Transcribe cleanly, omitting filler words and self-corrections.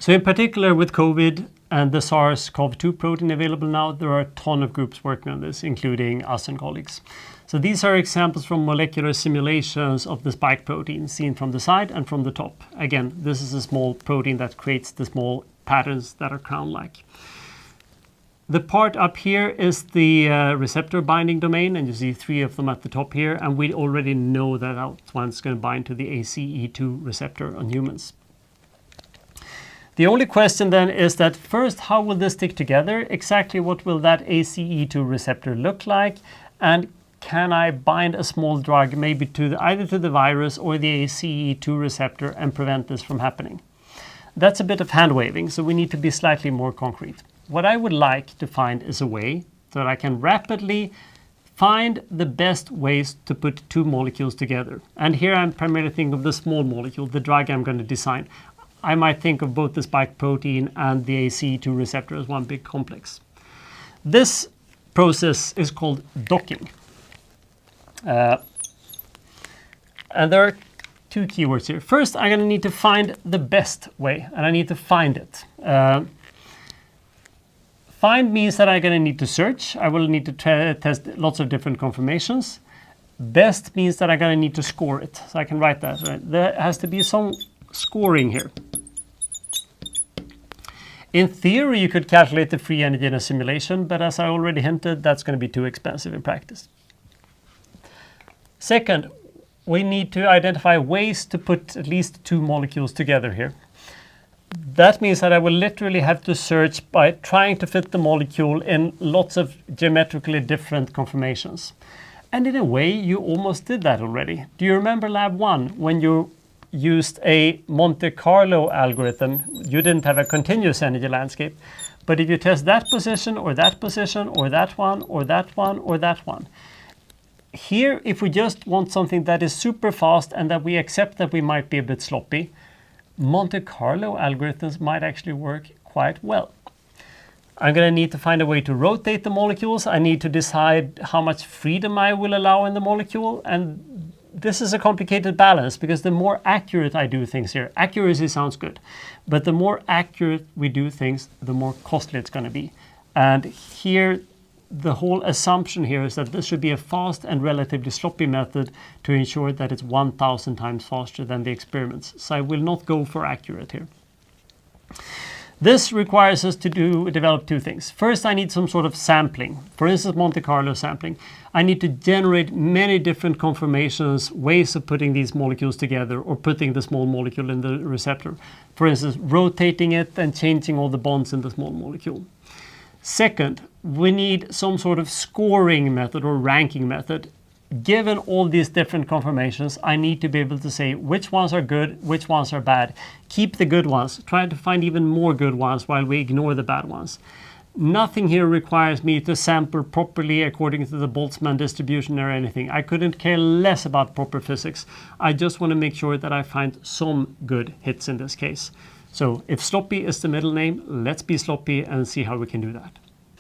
So in particular with COVID and the SARS-CoV-2 protein available now, there are a ton of groups working on this, including us and colleagues. So these are examples from molecular simulations of the spike protein seen from the side and from the top. Again, this is a small protein that creates the small patterns that are crown-like. The part up here is the receptor binding domain, and you see 3 of them at the top here, and we already know that one's going to bind to the ACE2 receptor on humans. The only question then is that first, how will this stick together? Exactly what will that ACE2 receptor look like? And can I bind a small drug maybe to either to the virus or the ACE2 receptor and prevent this from happening? That's a bit of hand waving, so we need to be slightly more concrete. What I would like to find is a way so that I can rapidly find the best ways to put 2 molecules together. And here I'm primarily thinking of the small molecule, the drug I'm going to design. I might think of both the spike protein and the ACE2 receptor as one big complex. This process is called docking. And there are 2 keywords here. First, I'm going to need to find the best way, and I need to find it. Find means that I'm going to need to search. I will need to test lots of different conformations. Best means that I'm going to need to score it. So I can write that. Right? There has to be some scoring here. In theory, you could calculate the free energy in a simulation, but as I already hinted, that's going to be too expensive in practice. Second, we need to identify ways to put at least 2 molecules together here. That means that I will literally have to search by trying to fit the molecule in lots of geometrically different conformations. And in a way, you almost did that already. Do you remember lab 1 when you used a Monte Carlo algorithm? You didn't have a continuous energy landscape, but if you test that position or that position or that one or that one or that one. Here, if we just want something that is super fast and that we accept that we might be a bit sloppy, Monte Carlo algorithms might actually work quite well. I'm going to need to find a way to rotate the molecules. I need to decide how much freedom I will allow in the molecule. And this is a complicated balance because the more accurate I do things here, accuracy sounds good, but the more accurate we do things, the more costly it's going to be. And here, the whole assumption here is that this should be a fast and relatively sloppy method to ensure that it's 1,000 times faster than the experiments. So I will not go for accurate here. This requires us to develop 2 things. First, I need some sort of sampling. For instance, Monte Carlo sampling. I need to generate many different conformations, ways of putting these molecules together or putting the small molecule in the receptor. For instance, rotating it and changing all the bonds in the small molecule. Second, we need some sort of scoring method or ranking method. Given all these different conformations, I need to be able to say which ones are good, which ones are bad. Keep the good ones. Try to find even more good ones while we ignore the bad ones. Nothing here requires me to sample properly according to the Boltzmann distribution or anything. I couldn't care less about proper physics. I just want to make sure that I find some good hits in this case. So if sloppy is the middle name, let's be sloppy and see how we can do that.